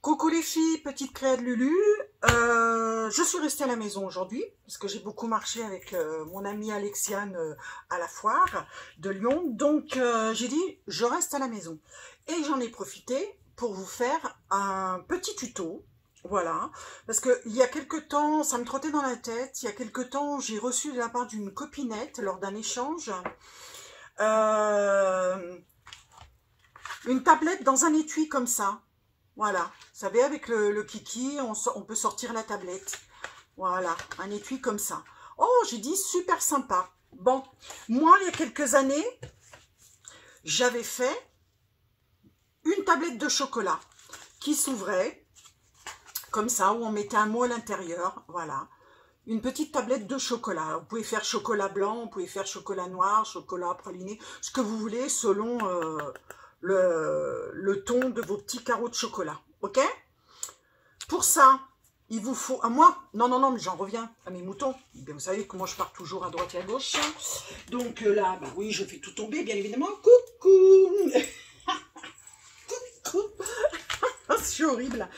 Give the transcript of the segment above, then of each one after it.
Coucou les filles, petite créa de Lulu. Je suis restée à la maison aujourd'hui parce que j'ai beaucoup marché avec mon amie Alexiane à la foire de Lyon. Donc j'ai dit je reste à la maison et j'en ai profité pour vous faire un petit tuto. Voilà, parce que il y a quelque temps, ça me trottait dans la tête. Il y a quelque temps, j'ai reçu de la part d'une copinette lors d'un échange une tablette dans un étui comme ça. Voilà, vous savez, avec le kiki, on peut sortir la tablette. Voilà, un étui comme ça. Oh, j'ai dit super sympa. Bon, moi, il y a quelques années, j'avais fait une tablette de chocolat qui s'ouvrait, comme ça, où on mettait un mot à l'intérieur. Voilà, une petite tablette de chocolat. Vous pouvez faire chocolat blanc, vous pouvez faire chocolat noir, chocolat praliné, ce que vous voulez selon le ton de vos petits carreaux de chocolat. Ok? Pour ça, il vous faut... à moi, non, mais j'en reviens à mes moutons. Bien, vous savez comment je pars toujours à droite et à gauche. Donc là, bah oui, je fais tout tomber, bien évidemment. Coucou. Coucou. C'est horrible.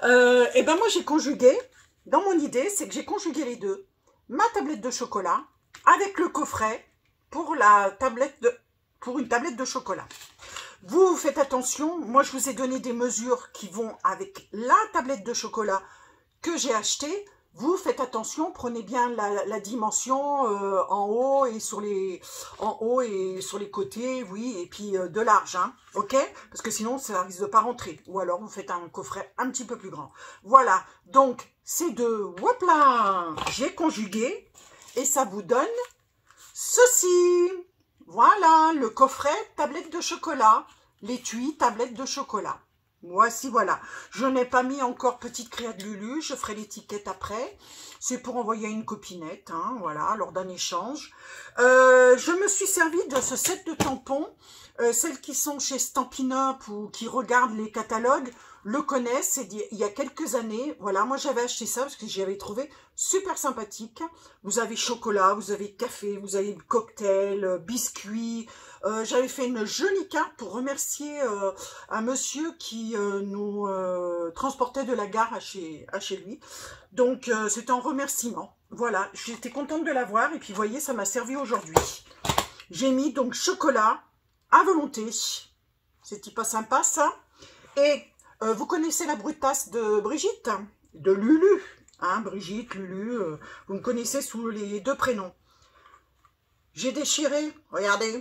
Et ben moi, j'ai conjugué, dans mon idée, c'est que j'ai conjugué les deux. Ma tablette de chocolat avec le coffret pour une tablette de chocolat. Vous faites attention, moi je vous ai donné des mesures qui vont avec la tablette de chocolat que j'ai achetée. Vous faites attention, prenez bien la dimension en haut et sur les côtés, oui, et puis de large, hein, ok? Parce que sinon ça risque de pas rentrer. Ou alors vous faites un coffret un petit peu plus grand. Voilà, donc ces deux, hop là, j'ai conjugué et ça vous donne ceci. Voilà, le coffret tablette de chocolat, l'étui tablette de chocolat. Voici, voilà. Je n'ai pas mis encore petite créa de Lulu, je ferai l'étiquette après. C'est pour envoyer à une copinette, hein, voilà, lors d'un échange. Je me suis servi de ce set de tampons. Celles qui sont chez Stampin' Up ou qui regardent les catalogues le connaissent, c'est il y a quelques années. Voilà, moi j'avais acheté ça parce que j'y avais trouvé super sympathique. Vous avez chocolat, vous avez café, vous avez cocktail, biscuits. J'avais fait une jolie carte pour remercier un monsieur qui nous transportait de la gare à chez lui. Donc c'était en remerciement. Voilà, j'étais contente de l'avoir et puis vous voyez, ça m'a servi aujourd'hui. J'ai mis donc chocolat à volonté. C'est pas sympa ça. Et vous connaissez la brutasse de Brigitte, de Lulu, hein, Brigitte, Lulu, vous me connaissez sous les deux prénoms. J'ai déchiré, regardez,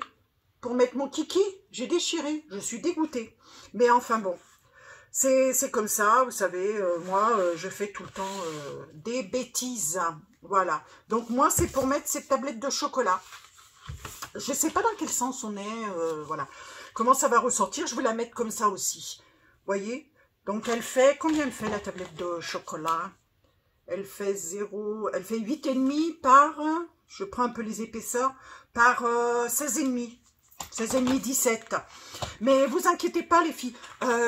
pour mettre mon kiki, j'ai déchiré, je suis dégoûtée. Mais enfin bon, c'est comme ça, vous savez, moi je fais tout le temps des bêtises, voilà. Donc moi c'est pour mettre cette tablette de chocolat. Je ne sais pas dans quel sens on est, voilà. Comment ça va ressortir, je vais la mettre comme ça aussi. Voyez, donc elle fait, combien elle fait la tablette de chocolat? Elle fait 8,5 par, je prends un peu les épaisseurs, par 16,5. 16,5, 17. Mais vous inquiétez pas les filles,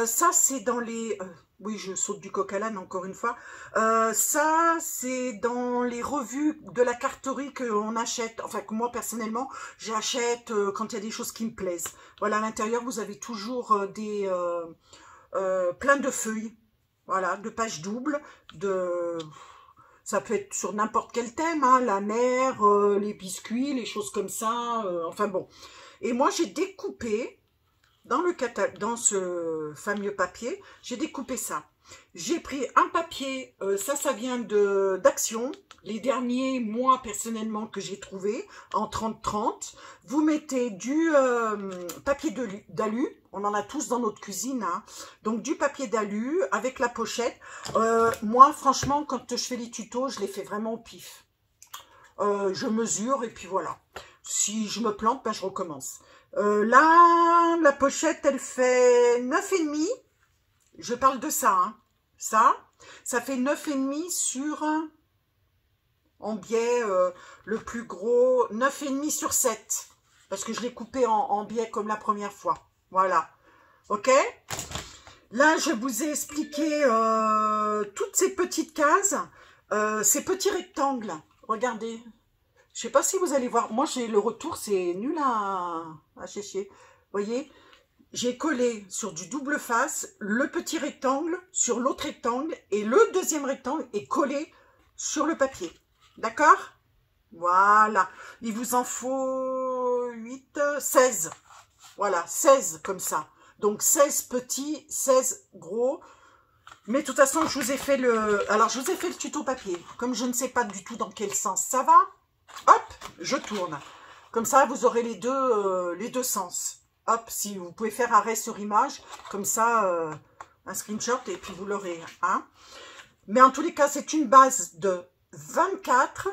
ça c'est dans les... oui, je saute du coq à l'âne encore une fois. Ça, c'est dans les revues de la carterie qu'on achète. Enfin, que moi, personnellement, j'achète quand il y a des choses qui me plaisent. Voilà, à l'intérieur, vous avez toujours plein de feuilles. Voilà, de pages doubles. Ça peut être sur n'importe quel thème, hein, la mer, les biscuits, les choses comme ça. Enfin bon. Et moi, j'ai découpé... dans ce fameux papier, j'ai découpé ça. J'ai pris un papier, ça vient d'Action, les derniers mois personnellement que j'ai trouvé, en 30-30. Vous mettez du papier d'alu, on en a tous dans notre cuisine, hein. Donc du papier d'alu avec la pochette. Moi, franchement, quand je fais les tutos, je les fais vraiment au pif. Je mesure et puis voilà. Si je me plante, ben, je recommence. Là, la pochette, elle fait 9,5. Je parle de ça, hein. Ça fait 9,5 sur, en biais, le plus gros, 9,5 sur 7. Parce que je l'ai coupé en biais comme la première fois. Voilà. Ok? Là, je vous ai expliqué toutes ces petites cases, ces petits rectangles. Regardez. Je sais pas si vous allez voir. Moi, j'ai le retour, c'est nul à chécher. Vous voyez, j'ai collé sur du double face le petit rectangle sur l'autre rectangle et le deuxième rectangle est collé sur le papier. D'accord? Voilà. Il vous en faut 8, 16. Voilà, 16 comme ça. Donc 16 petits, 16 gros. Mais de toute façon, je vous ai fait je vous ai fait le tuto papier. Comme je ne sais pas du tout dans quel sens ça va, hop, je tourne. Comme ça, vous aurez les deux sens. Hop, si vous pouvez faire arrêt sur image, comme ça, un screenshot et puis vous l'aurez. Hein. Mais en tous les cas, c'est une base de 24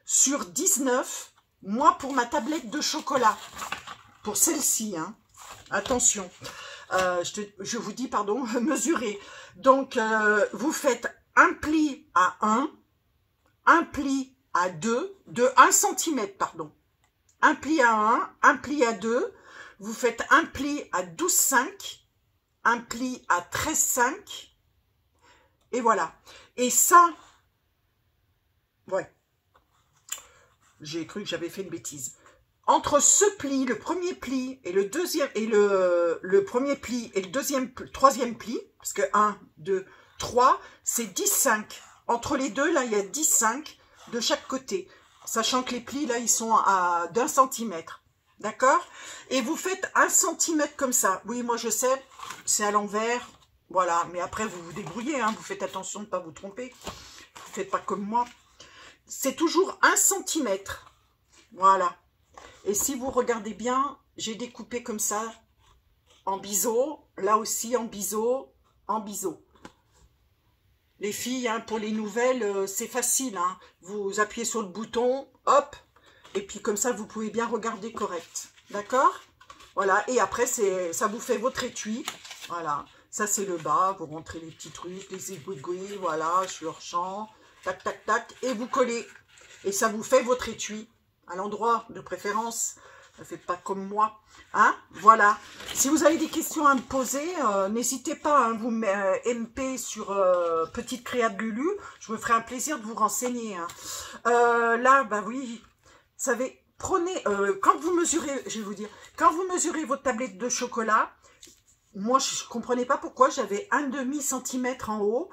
sur 19. Moi, pour ma tablette de chocolat. Pour celle-ci, hein. Attention. Je vous dis, pardon, mesurer. Donc, vous faites un pli à 1, un pli à 2, de 1 cm, pardon. Un pli à 1, un pli à 2. Vous faites un pli à 12,5, un pli à 13,5, et voilà. Et ça, ouais, j'ai cru que j'avais fait une bêtise. Entre ce pli, le premier pli et le deuxième, et le premier pli et le troisième pli, parce que 1, 2, 3, c'est 10,5. Entre les deux, là, il y a 10,5 de chaque côté. Sachant que les plis, là, ils sont à d'1 cm. D'accord? Et vous faites 1 cm comme ça. Oui, moi je sais, c'est à l'envers. Voilà, mais après vous vous débrouillez, hein, vous faites attention de ne pas vous tromper. Vous ne faites pas comme moi. C'est toujours 1 cm. Voilà. Et si vous regardez bien, j'ai découpé comme ça, en biseau. Là aussi en biseau, en biseau. Les filles, hein, pour les nouvelles, c'est facile. Hein. Vous appuyez sur le bouton, hop. Et puis comme ça, vous pouvez bien regarder correct. D'accord? Voilà. Et après, ça vous fait votre étui. Voilà. Ça, c'est le bas. Vous rentrez les petits trucs, les aiguilles. Voilà, sur champ. Tac, tac, tac. Et vous collez. Et ça vous fait votre étui. À l'endroit de préférence. Ne faites pas comme moi. Hein? Voilà. Si vous avez des questions à me poser, n'hésitez pas. Hein, vous MP sur Petite Créa de Lulu. Je me ferai un plaisir de vous renseigner. Hein. Là, bah oui. Vous savez, prenez, quand vous mesurez, je vais vous dire, quand vous mesurez votre tablette de chocolat, moi je ne comprenais pas pourquoi j'avais 1,5 cm en haut,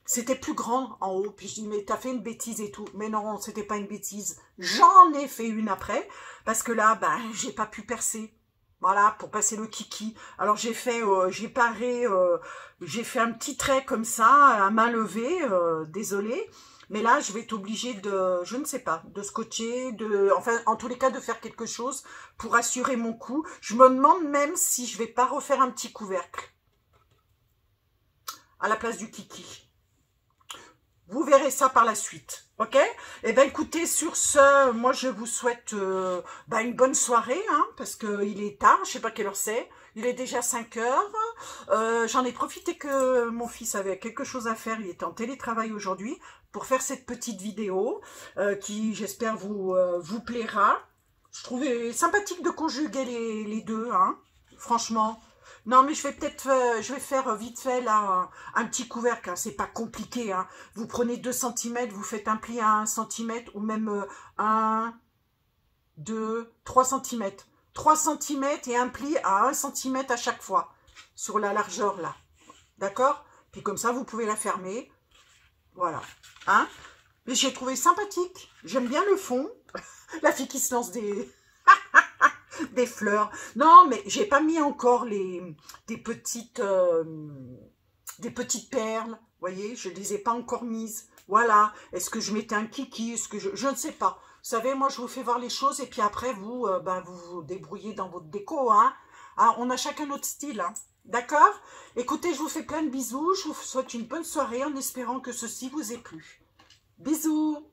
c'était plus grand en haut, puis je dis mais t'as fait une bêtise et tout, mais non, c'était pas une bêtise, j'en ai fait une après, parce que là, ben, j'ai pas pu percer. Voilà, pour passer le kiki. Alors j'ai fait, j'ai fait un petit trait comme ça, à main levée, désolé. Mais là, je vais être obligée de, je ne sais pas, de scotcher, enfin, en tous les cas, de faire quelque chose pour assurer mon coup. Je me demande même si je vais pas refaire un petit couvercle à la place du kiki. Vous verrez ça par la suite, ok? Eh bien, écoutez, sur ce, moi, je vous souhaite une bonne soirée, hein, parce qu'il est tard, je sais pas quelle heure c'est. Il est déjà 5 heures. J'en ai profité que mon fils avait quelque chose à faire. Il était en télétravail aujourd'hui pour faire cette petite vidéo qui, j'espère, vous plaira. Je trouvais sympathique de conjuguer les deux, hein, franchement. Non, mais je vais peut-être, je vais faire vite fait là un petit couvercle. Hein, c'est pas compliqué. Hein. Vous prenez 2 cm, vous faites un pli à 1 cm ou même 1, 2, 3 cm. 3 cm et un pli à 1 cm à chaque fois sur la largeur là. D'accord? Puis comme ça, vous pouvez la fermer. Voilà. Hein? Mais j'ai trouvé sympathique. J'aime bien le fond. La fille qui se lance des... des fleurs. Non, mais j'ai pas mis encore des petites perles. Vous voyez, je les ai pas encore mises. Voilà. Est-ce que je mettais un kiki? Est-ce que je ne sais pas. Vous savez, moi, je vous fais voir les choses et puis après, vous vous débrouillez dans votre déco. Hein. Ah, on a chacun notre style. Hein. D'accord? Écoutez, je vous fais plein de bisous. Je vous souhaite une bonne soirée en espérant que ceci vous ait plu. Bisous!